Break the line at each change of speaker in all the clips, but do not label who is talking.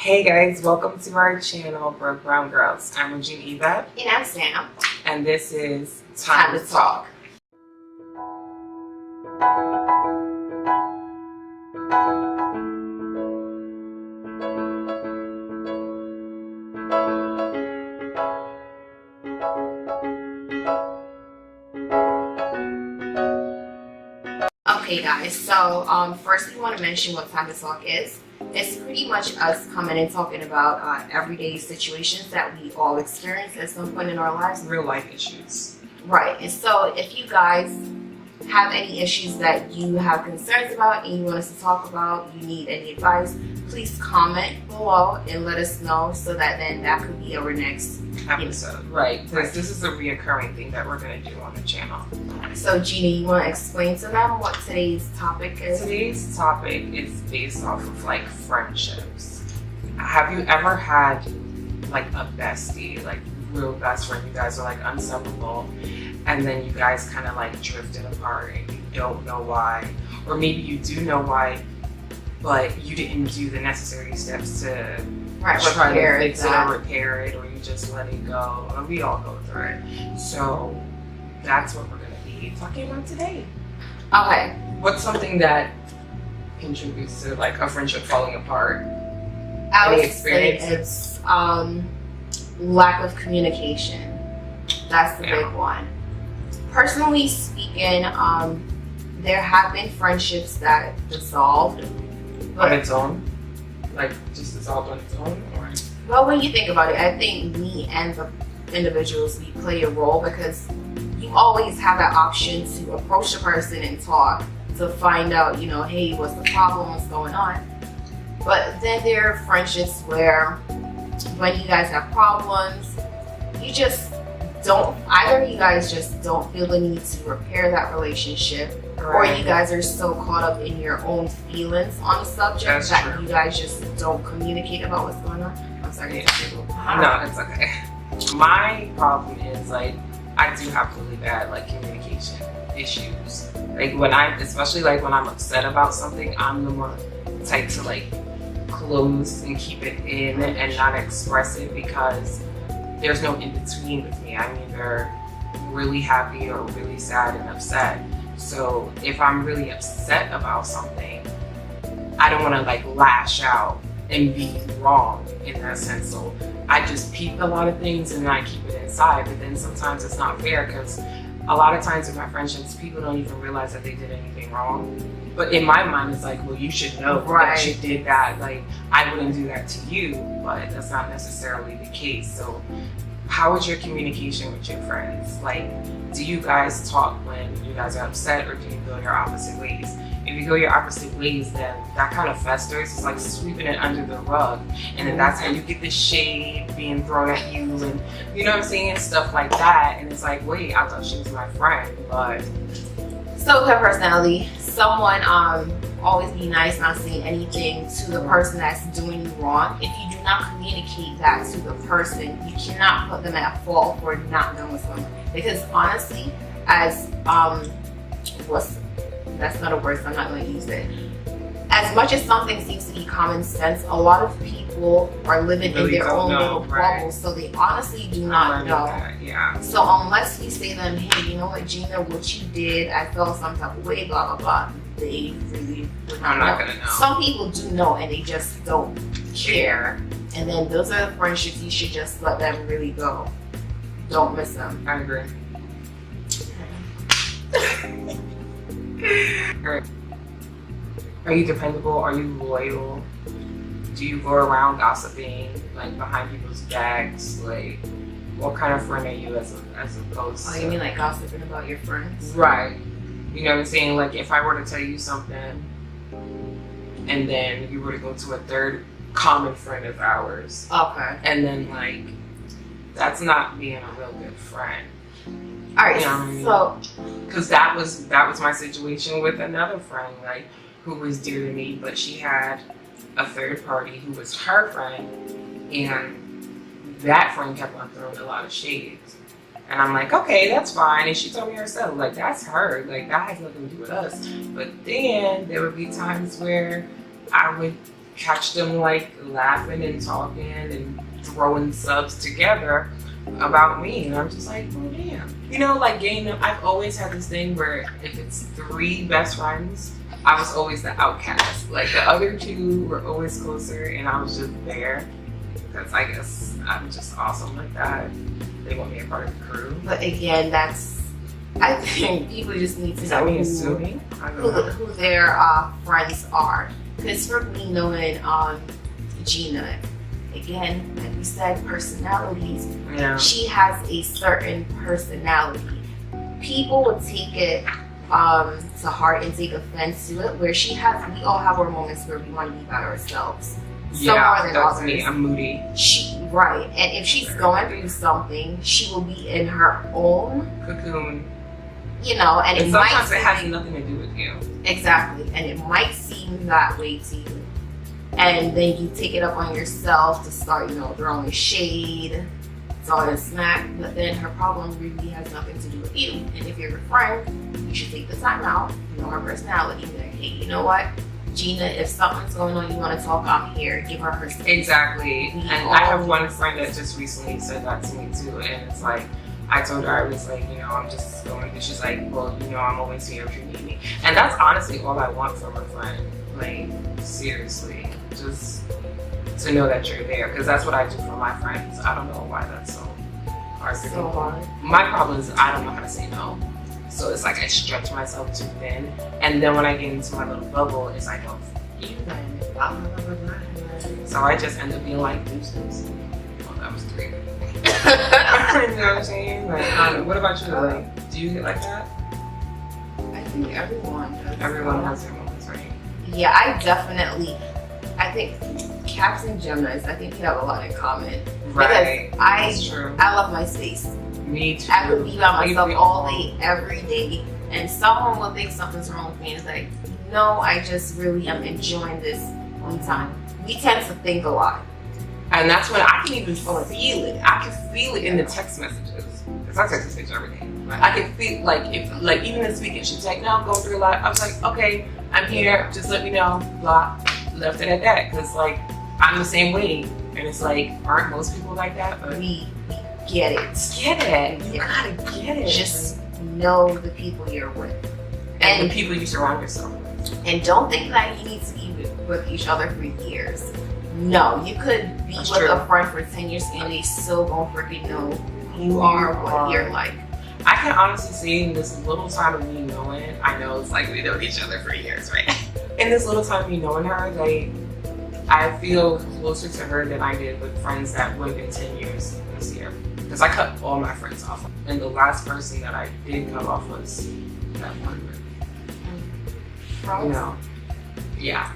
Hey guys, welcome to our channel, Broke Brown Girls. I'm Regina Yvette.
And I'm Sam.
And this is
Time to Talk. Okay guys, so first we want to mention what Time to Talk is. It's pretty much us coming and talking about everyday situations that we all experience at some point in our lives.
Real life issues.
Right, and so if you guys have any issues that you have concerns about and you want us to talk about, you need any advice, please comment below and let us know so that then that could be our next
episode. Right, because this is a reoccurring thing that we're going to do on the channel.
So Gina, you want to explain to them what today's topic is?
Today's topic is based off of like friendships. Have you ever had like a bestie, like real best friend, you guys are like inseparable, and then you guys kind of like drifted apart and you don't know why, or maybe you do know why, but you didn't do the necessary steps to try to fix it or repair it, or you just let it go, or we all go through it. So that's what we're going to be talking about today.
Okay.
What's something that contributes to like a friendship falling apart?
I would say it's lack of communication. That's the big one. Personally speaking, there have been friendships that dissolved.
On its own? Like just dissolved on its own? Or?
Well, when you think about it, I think me and the individuals, we play a role because you always have that option to approach the person and talk to find out, you know, hey, what's the problem, what's going on. But then there are friendships where when you guys have problems, you just don't, either you guys just don't feel the need to repair that relationship, or you guys are so caught up in your own feelings on the subject that you guys just don't communicate about what's going on. I'm sorry.
No, it's okay. My problem is like, I do have really bad like communication issues. Like when especially like when I'm upset about something, I'm the more type to like close and keep it in and not express it, because there's no in between with me. I'm either really happy or really sad and upset. So if I'm really upset about something, I don't want to like lash out and be wrong in that sense. So I just peep a lot of things and then I keep it inside. But then sometimes it's not fair, because a lot of times in my friendships, people don't even realize that they did anything wrong. But in my mind, it's like, well, you should know that you did that. Like, I wouldn't do that to you, but that's not necessarily the case. So how is your communication with your friends? Like, do you guys talk when you guys are upset, or do you go your opposite ways? If you go your opposite ways, then that kind of festers. It's like sweeping it under the rug. And then that's how you get the shade being thrown at you, and you know what I'm saying? Stuff like that. And it's like, wait, I thought she was my friend, but.
So her personality, someone always be nice, not saying anything to the person that's doing you wrong. If you do not communicate that to the person, you cannot put them at fault for not knowing what's going on. Because honestly, as that's not a word, so I'm not going to use it. As much as something seems to be common sense, a lot of people are living in their own little bubbles, so they honestly do not know.
Yeah.
So unless we say to them, hey, you know what, Gina, what you did, I felt some type of way, blah, blah, blah, they really would not know. I'm not going to know. Some people do know and they just don't care. And then those are the friendships you should just let them really go. Don't miss them.
I agree. Are you dependable? Are you loyal? Do you go around gossiping like behind people's backs? Like, what kind of friend are you as opposed to?
Oh, you mean like gossiping about your friends?
Right. You know what I'm saying? Like, if I were to tell you something and then you were to go to a third common friend of ours.
Okay.
And then like, that's not being a real good friend.
All right.
You know what I mean?
So,
because that was my situation with another friend, like, who was dear to me, but she had a third party who was her friend, and that friend kept on throwing a lot of shades. And I'm like, okay, that's fine. And she told me herself, like, that's her. Like, that has nothing to do with us. But then there would be times where I would catch them like laughing and talking and throwing subs together about me, and I'm just like, oh damn. You know, like getting them. I've always had this thing where if it's 3 best friends, I was always the outcast. Like the other 2 were always closer, and I was just there because I guess I'm just awesome like that. They want me a part of the crew.
But again, I think people just need to know who their friends are. Because for me, knowing Gina, again, like we said, personalities.
Yeah.
She has a certain personality. People would take it to heart and take offense to it. Where we all have our moments where we want to be by ourselves.
Yeah, that's me. I'm moody.
Right, and if she's going through something, she will be in her own
cocoon.
You know, and
sometimes it has nothing to do with you.
Exactly, and it might seem that way to you. And then you take it up on yourself to start, throwing shade, talking smack, but then her problem really has nothing to do with you. And if you're a friend, you should take the time out, know her personality, and be like, hey, you know what? Gina, if something's going on, you want to talk, I'm here. Give her her space.
Exactly. And I have one friend that just recently said that to me too. And it's like, I told her, I was like, I'm just going through. She's like, well, I'm always here if you need me. And that's honestly all I want from a friend. Like, seriously. Just to know that you're there. Because that's what I do for my friends. I don't know why that's so hard to do. My problem is I don't know how to say no. So it's like I stretch myself too thin, and then when I get into my little bubble, it's like, oh, blah, blah, blah, blah. So I just end up being like, deuces. Oh, that was 3. You know what I'm saying? Like, what about you? Like, do you get like that?
I think everyone does.
Everyone has their moments, right?
Yeah, I think Caps and Geminis, I think we have a lot in common.
Right.
Because
true.
I love my space.
Me too.
I could be by myself all day, every day, and someone will think something's wrong with me. And it's like, no, I just really am enjoying this one time. We tend to think a lot.
And that's when I can even feel it. I can feel it in the text messages. Because I text message every day. I can feel, like even this weekend, she was like, no, I'm going through a lot. I was like, okay, I'm here. Just let me know. Blah. Left it at that. Because, like, I'm the same way. And it's like, aren't most people like that? But
we get it.
Get it. You gotta get it.
Just know the people you're with.
And the people you surround yourself with.
And don't think that you need to be with each other for years. No, you could be with a friend for 10 years and they still gonna freaking know who you are, what you're like.
I can honestly say in this little time of me knowing, I know it's like we know each other for years, right? In this little time of me knowing her, like, I feel closer to her than I did with friends that would have been 10 years this year. Because I cut all my friends off. And the last person that I did cut off was that one. Yeah.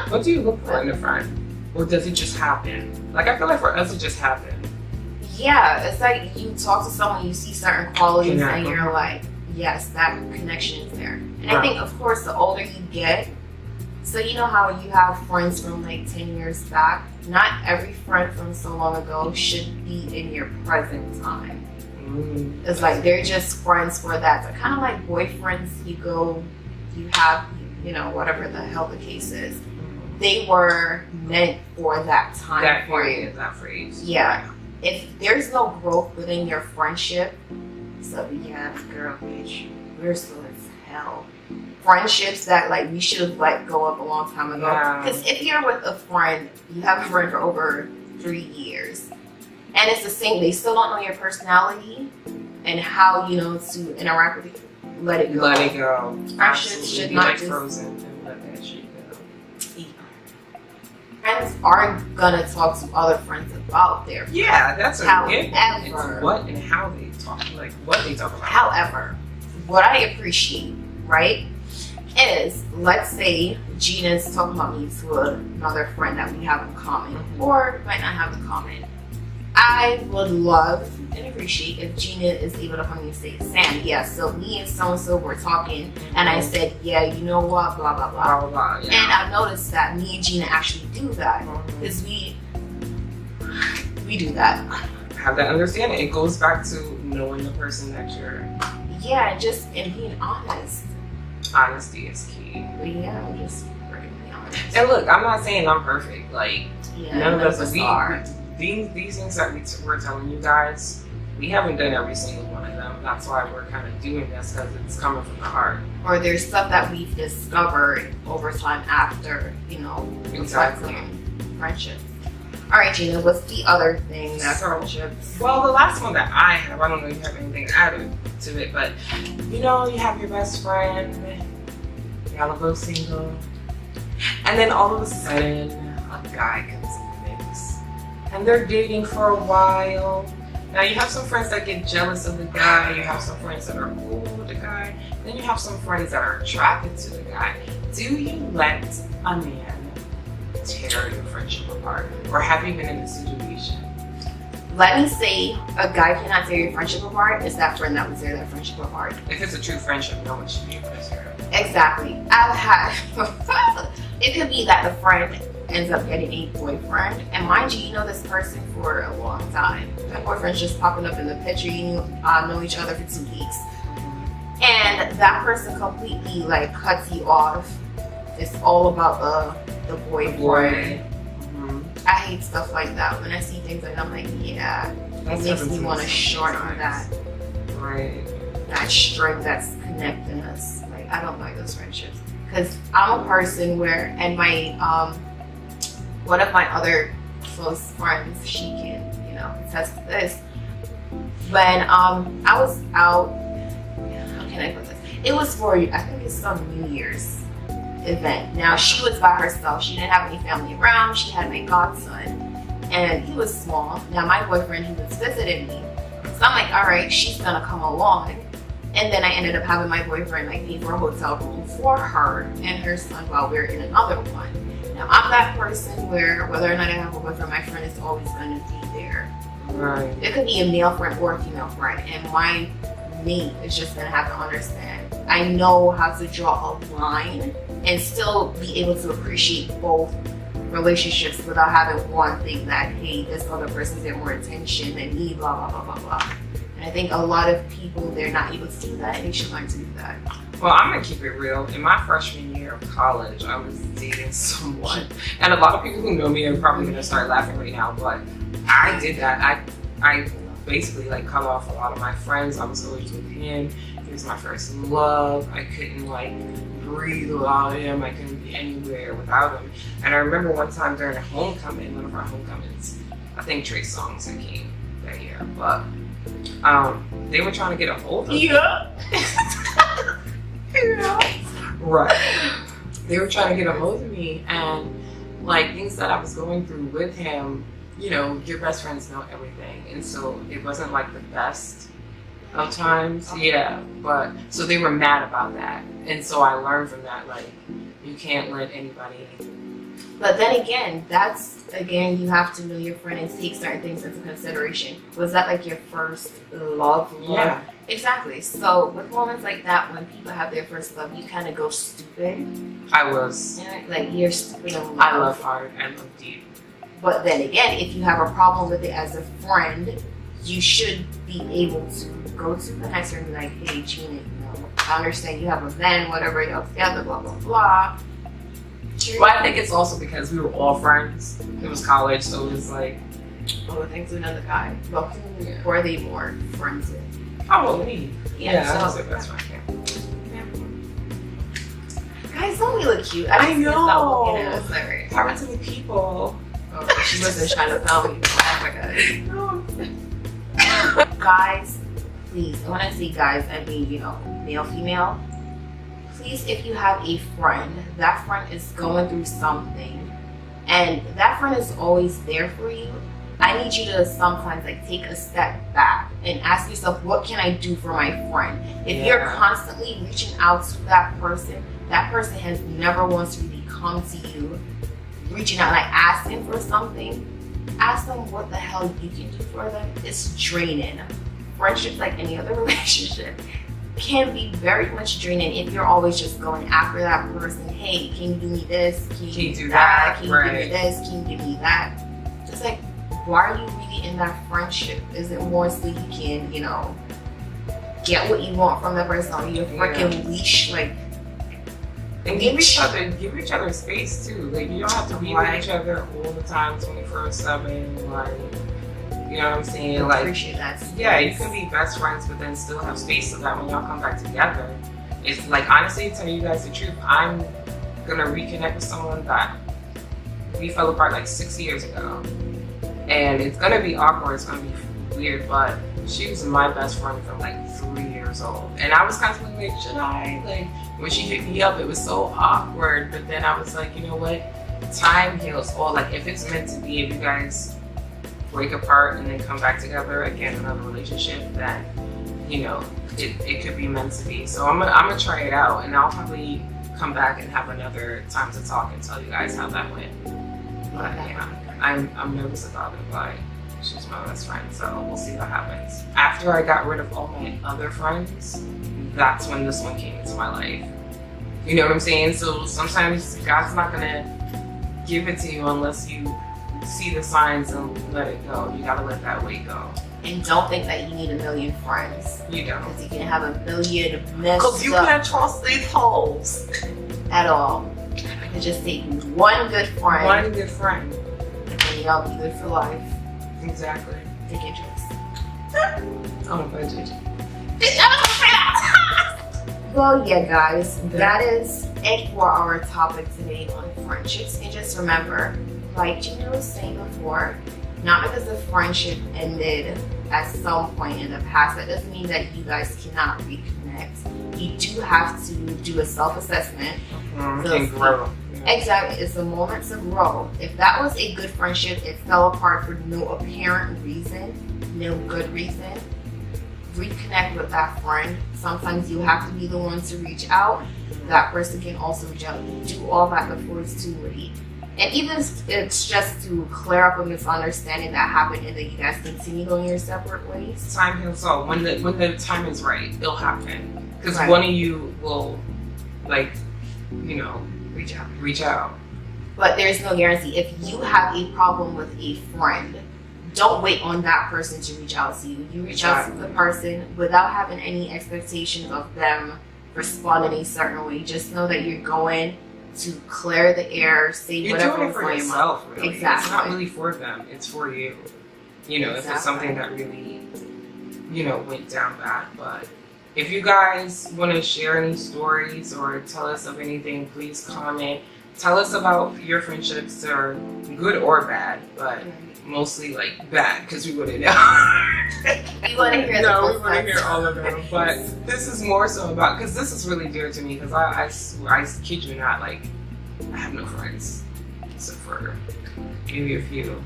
What do you look for in a friend? Or does it just happen? Like, I feel like for us, it just happened.
Yeah, it's like you talk to someone, you see certain qualities, and you're like, yes, that connection is there. And I think, of course, the older you get, so you know how you have friends from like 10 years back? Not every friend from so long ago should be in your present time. It's like they're just friends for that. So kind of like boyfriends, you have, whatever the hell the case is. They were meant for that time.
That period, that phrase.
Yeah. If there's no growth within your friendship, so yeah, girl, bitch, we're slow as hell. Friendships that like we should have let go of a long time ago. Because if you're with a friend, you have a friend for over 3 years, and it's the same. They still don't know your personality and how to interact with you. Let it go.
Let it go.
Friendships should not just
frozen and let that shit go.
Friends aren't gonna talk to other friends about their friends.
Yeah, that's
However,
it's what and how they talk, like what they talk about.
However, what I appreciate, right, is let's say Gina's talking about me to another friend that we have in common, or might not have in common. I would love and appreciate if Gina is able to come and say, Sam, yeah, so me and so-and-so were talking, and I said, yeah, you know what, blah, blah, blah.
Blah, blah, yeah.
And I've noticed that me and Gina actually do that, because we do that.
Have that understanding. It goes back to knowing the person that you're...
Yeah, and being honest.
Honesty is key.
But yeah, I'm just really honest.
And look, I'm not saying I'm perfect. Like,
Yeah,
none of us
are.
These things that we're telling you guys, we haven't done every single one of them. That's why we're kind of doing this, because it's coming from the heart.
Or there's stuff that we've discovered over time after, you know,
Exactly.
friendships. All right, Gina, what's the other thing that
So,
friendships?
Well, the last one that I have, I don't know if you have anything added to it, but you know, you have your best friend, y'all are both single, and then all of a sudden, a guy comes in the mix, and they're dating for a while. Now, you have some friends that get jealous of the guy, you have some friends that are cool with the guy, then you have some friends that are attracted to the guy. Do you let a man tear your friendship apart? Or have you been in this situation?
Let me say, a guy cannot tear your friendship apart. It's that friend that would tear that friendship apart.
If it's a true friendship, no one should be able to tear it.
Exactly. I've had. It could be that the friend ends up getting a boyfriend, and mind you, you know this person for a long time. That boyfriend's just popping up in the picture. You know each other for 2 weeks, and that person completely like cuts you off. It's all about the boyfriend. I hate stuff like that. When I see things like that, I'm like, yeah, it makes me want to shorten that string that's connecting us. Like, I don't like those friendships, because I'm a person where, and my one of my other close friends, she can, you know, attest to this. When I was out, how can I put this? It was for, I think it's some New Year's event. Now, she was by herself. She didn't have any family around. She had my godson, and he was small. Now, my boyfriend, he was visiting me. So I'm like, all right, she's gonna come along. And then I ended up having my boyfriend like pay for a hotel room for her and her son while we were in another one. Now, I'm that person where whether or not I have a boyfriend, my friend is always gonna be there.
Right.
It could be a male friend or a female friend, and my mate is just gonna have to understand. I know how to draw a line and still be able to appreciate both relationships without having one thing that, hey, this other person's getting more attention than me, blah, blah, blah, blah, blah. And I think a lot of people, they're not able to do that, and they should learn to do that.
Well, I'm gonna keep it real. In my freshman year of college, I was dating someone, and a lot of people who know me are probably gonna start laughing right now, but I did that. I basically like cut off a lot of my friends. I was always with him. He was my first love. I couldn't like breathe without him. I couldn't be anywhere without him. And I remember one time during a homecoming, one of our homecomings, I think Trey Songz that came that year, but they were trying to get a hold of me.
Yeah.
Right. They were trying to get a hold of me, and like things that I was going through with him, you know, your best friends know everything, and so it wasn't like the best of times. Yeah, but so they were mad about that, and so I learned from that, like, you can't let anybody.
But then again, you have to know your friend and take certain things into consideration. Was that like your first love?
Yeah.
Exactly. So with moments like that, when people have their first love, you kind of go stupid.
I was.
Like, you're stupid in love.
I love hard and love deep.
But then again, if you have a problem with it as a friend, you should be able to go to the next friend and be like, hey, Gina, you know, I understand you have a van, whatever, you're together, blah, blah, blah.
Well, I think it's also because we were all friends. It was college, so it was like,
oh, thanks to another guy. But who were they more friends with?
oh, well, me.
Yeah,
I was
so
their best friend.
guys, don't we look cute?
I
just can't
know.
stop looking at us. Like,
How many people?
oh, she wasn't trying to tell me. Oh my god. Guys, please, and when I say guys, I mean, you know, male, female. Please, if you have a friend, that friend is going through something, and that friend is always there for you. I need you to sometimes like take a step back and ask yourself, what can I do for my friend? If you're constantly reaching out to that person has never once really come to you, reaching out, like asking for something. Ask them what the hell you can do for them. It's draining. Friendships, like any other relationship, can be very much draining if you're always just going after that person. Hey, can you do me this? Can you do that? Can you give me this? Can you give me that? Just like, why are you really in that friendship? Is it more so you can, you know, get what you want from that person on your freaking leash? Like,
And give each other space too. Like you don't have to be with each other all the time, 24/7. Like, you know what I'm saying? Like,
appreciate that.
Yeah, you can be best friends, but then still have space so that when y'all come back together, it's like, honestly, to tell you guys the truth, I'm gonna reconnect with someone that we fell apart like 6 years ago, and it's gonna be awkward. It's gonna be weird, but she was my best friend from like 3 years old, and I was constantly like, should I? Like, when she hit me up, it was so awkward. But then I was like, you know what? Time heals all. Like, if it's meant to be, if you guys break apart and then come back together again, another relationship, then you know it could be meant to be. So I'm gonna try it out, and I'll probably come back and have another time to talk and tell you guys how that went. But yeah, I'm nervous about it, but she's my best friend, so we'll see what happens. After I got rid of all my other friends, that's when this one came into my life. You know what I'm saying? So sometimes God's not gonna give it to you unless you see the signs and let it go. You gotta let that weight go.
And don't think that you need a million friends.
You don't.
Because you can have a million messed
Because you can't trust these hoes
at all. You can just take one good friend.
One good friend.
And then y'all be good for life.
Exactly.
Take interest.
On a budget.
Well, yeah, guys, that is it for our topic today on friendships. And just remember, like Gina was saying before, not because the friendship ended at some point in the past, that doesn't mean that you guys cannot reconnect. You do have to do a self-assessment.
And grow.
Exactly, it's a moment to grow. If that was a good friendship, it fell apart for no apparent reason, no good reason, reconnect with that friend. Sometimes you have to be the one to reach out. That person can also reach out. Do all that before it's too late. And even if it's just to clear up a misunderstanding that happened and then you guys continue going your separate ways.
Time heals all. When the time is right, it'll happen. Because
Right.
one of you will, like, you know, reach out.
But there's no guarantee. If you have a problem with a friend, don't wait on that person to reach out to you. You reach out to the person without having any expectations of them responding a certain way. Just know that you're going to clear the air, say
You're
whatever
doing it for yourself, really.
Exactly.
It's not really for them. It's for you. You know, if it's something that really, you know, went down bad. But if you guys want to share any stories or tell us of anything, please comment. Tell us about your friendships, or good or bad, but mostly like bad, because we wouldn't know.
We want to hear
No, we want to hear all of them. But this is more so about, because this is really dear to me, because I kid you not, like, I have no friends except for maybe a few.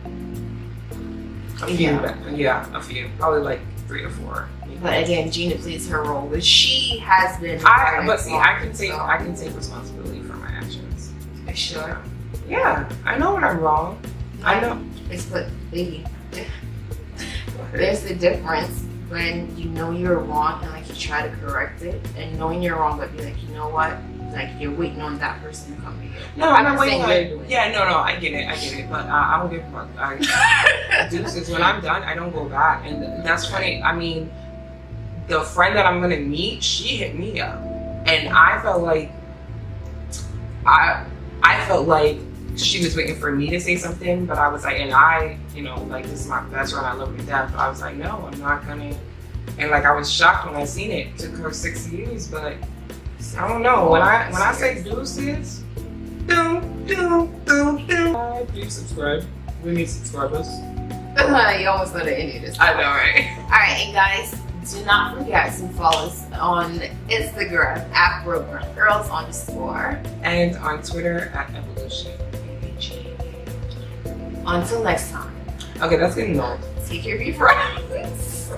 A few. Probably like 3 or 4.
But again, Gina plays her role, but she has been.
I can take responsibility for my actions.
Sure.
Yeah, I know when I'm wrong. I know.
It's but baby, there's a difference when you know you're wrong and like you try to correct it, and knowing you're wrong but be like, you know what, like you're waiting on that person to come to you.
No, I'm not waiting on. Yeah, no, I get it. But I don't give a fuck. I do this when I'm done. I don't go back, and that's funny. I mean, the friend that I'm gonna meet, she hit me up, and I felt like I felt like she was waiting for me to say something, but I was like, and I, you know, like, this is my best friend, I love her to death, but I was like, no, I'm not gonna. And like, I was shocked when I seen it. It took her 6 years, but I don't know. When I say deuces, please subscribe. We need subscribers.
You almost know the end of this.
I know, right?
All right, and guys, do not forget to follow us on Instagram at BrokeGirls_,
and on Twitter at Evolution.
Until next time.
Okay, that's getting old.
Take care of your friends.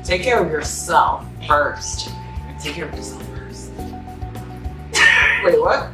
Take care of yourself first. Take care of yourself first. Wait, what?